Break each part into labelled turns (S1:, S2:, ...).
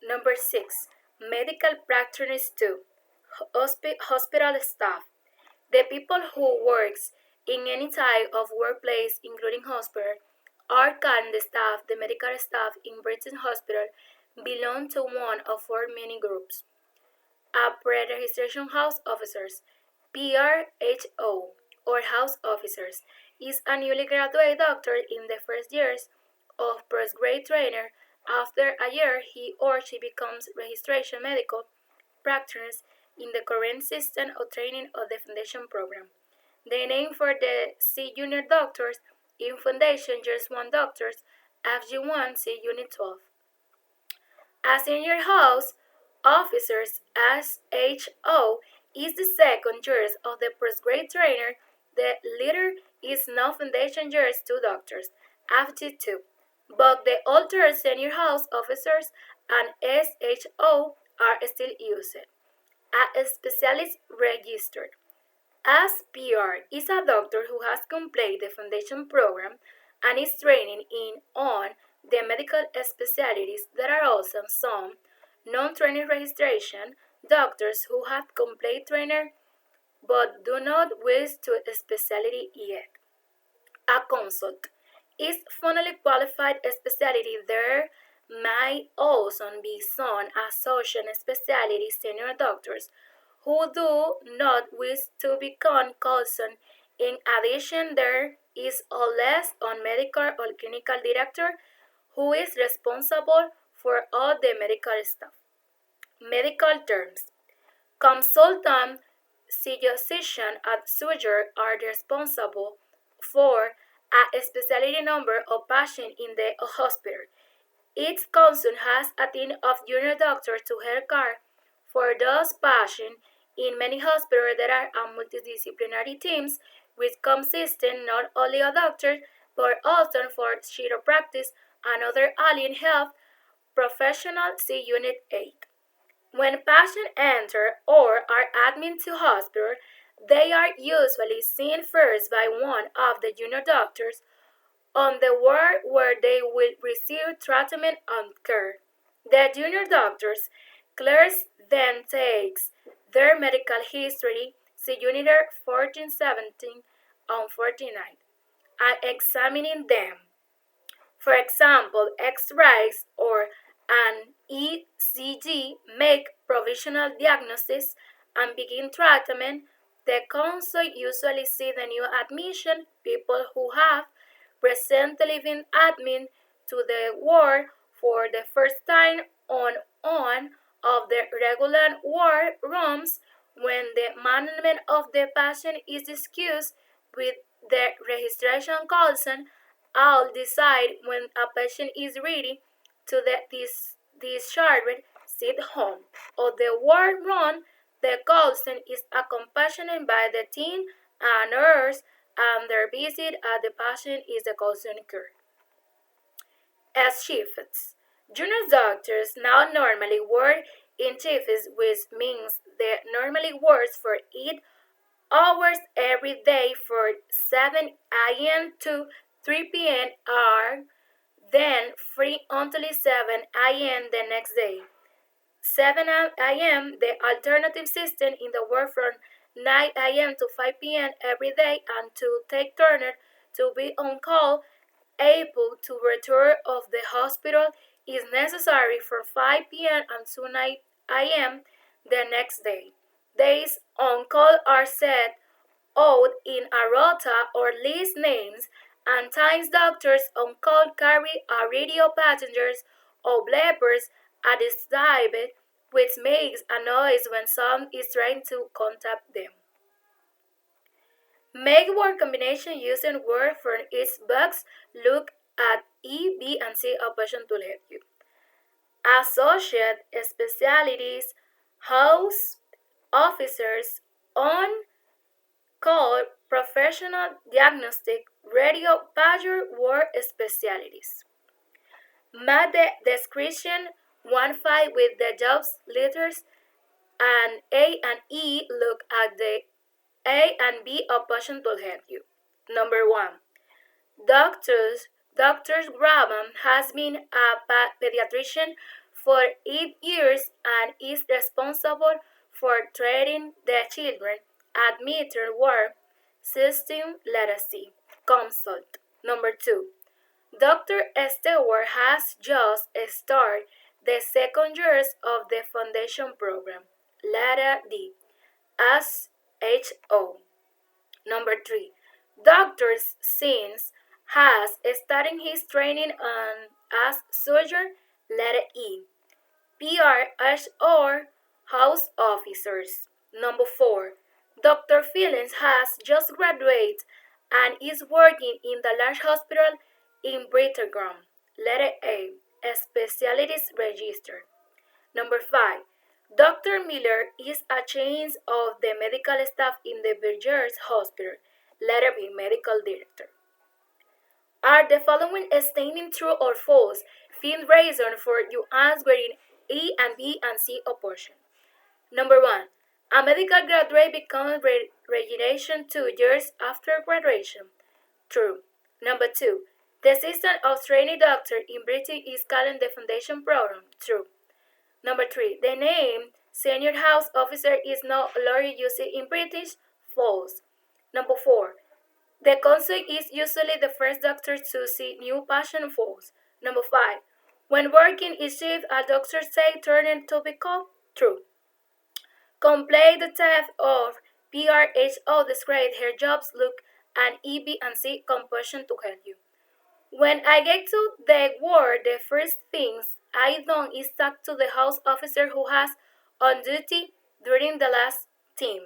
S1: Number 6. Medical practitioners 2. Hospital staff. The people who works in any type of workplace, including hospital, are called the staff. The medical staff in British hospital belong to one of four main groups. Pre-registration house officers, PRHO, or house officers, is a newly graduated doctor in the first years of postgrad trainer. After a year, he or she becomes registration medical practitioners in the current system of training of the foundation program. The name for the C Junior doctors in foundation just one doctors, FG1 C Unit 12. As senior house officers, SHO is the second years of the postgrad trainer. The leader is now foundation years 2 doctors, FG2. But the older senior house officers and SHO are still used. A specialist registered. SPR is a doctor who has completed the foundation program and is training in on the medical specialties. There are also some non-training registration doctors who have completed trainer but do not wish to specialty yet. A consult is formally qualified specialty. There may also be some associate specialty senior doctors who do not wish to become consultant. In addition, there is a less on medical or clinical director who is responsible for all the medical staff. Medical terms. Consultant, physician, and surgeon are responsible for a specialty number of patients in the hospital. Each consult has a team of junior doctors to help care for those patients. In many hospitals, there are multidisciplinary teams which consist not only of doctors but also for chiropractic and other alien health professionals. See Unit 8. When patients enter or are admitted to hospital, they are usually seen first by one of the junior doctors on the ward where they will receive treatment and care. The junior doctors clears then takes their medical history, see Unit 14, 17, and 49, and examining them. For example, X-rays or an ECG make provisional diagnosis and begin treatment. The consult usually see the new admission, people who have recently been admitted to the ward for the first time on of the regular ward rooms. When the management of the patient is discussed with the registration consultant, I'll decide when a patient is ready to discharged, sit home. Or the ward room, the consultant is accompanied by the team and nurse, and their visit at the patient is the consultant care. As shifts. Junior doctors now normally work in shifts, which means they normally work for 8 hours every day from 7 a.m. to 3 p.m. are then free until 7 a.m. the next day. 7 a.m. the alternative system in the work from 9 a.m. to 5 p.m. every day, and to take turn to be on call, able to return of the hospital is necessary from 5 p.m. until 9 a.m. the next day. Days on call are set out in a rota or list names, and times doctors on call carry a radio passengers or bleepers at the side, which makes a noise when someone is trying to contact them. Make word combination using word from each box. Look at E, B, and C option to help you. Associate specialties, house officers, on call, professional, diagnostic, radio, pager, word specialties. Match the description 1-5 with the jobs letters and A and E. Look at the A and B option to help you. Number 1. Dr. Graham has been a pediatrician for 8 years and is responsible for treating the children admitted were system literacy. Consult. Number 2. Dr. Stewart has just started the second years of the foundation program. Letter D. SHO. Number 3. Dr. Sins has started his training on as surgeon. Letter E. PRS or house officers. Number 4. Dr. Phillips has just graduated and is working in the large hospital in Brigham. Letter A. Specialties Register. Number 5. Dr. Miller is a change of the medical staff in the Bergers Hospital. Letter B. Medical Director. Are the following statements true or false? Find reason for you answering A and B and C option. Number 1. A medical graduate becomes regulation 2 years after graduation. True. Number 2. The system of training doctor in Britain is called the foundation program. True. Number 3. The name senior house officer is no longer used in British. False. Number 4. The consul is usually the first doctor to see new patient. False. Number 5. When working is shift, a doctor say turning to be called. True. Complete the test of PRHO. Describe her jobs, look, and EB and C composition to help you. When I get to the ward, the first things I done is talk to the house officer who has on duty during the last team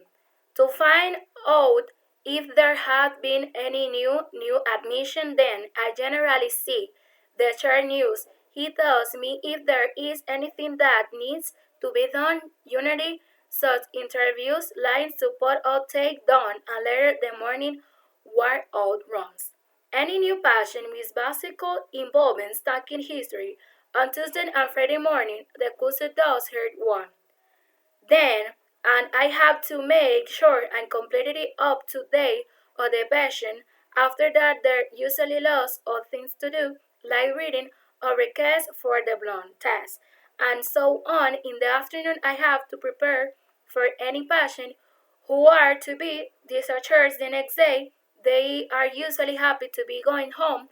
S1: to find out if there had been any new admission. Then I generally see the chart news. He tells me if there is anything that needs to be done. Unity, such interviews, lines to put out take done, and later the morning wore out runs. Any new passion is basically involving stacking history. On Tuesday and Friday morning, the course does her one. Then, and I have to make sure I'm completely up to date on the passion. After that, there usually lots of things to do, like reading or requests for the blonde test, and so on. In the afternoon, I have to prepare for any patient who are to be discharged the next day. They are usually happy to be going home,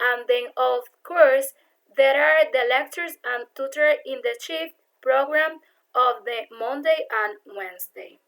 S1: and then, of course, there are the lectures and tutor in the chief program of the Monday and Wednesday.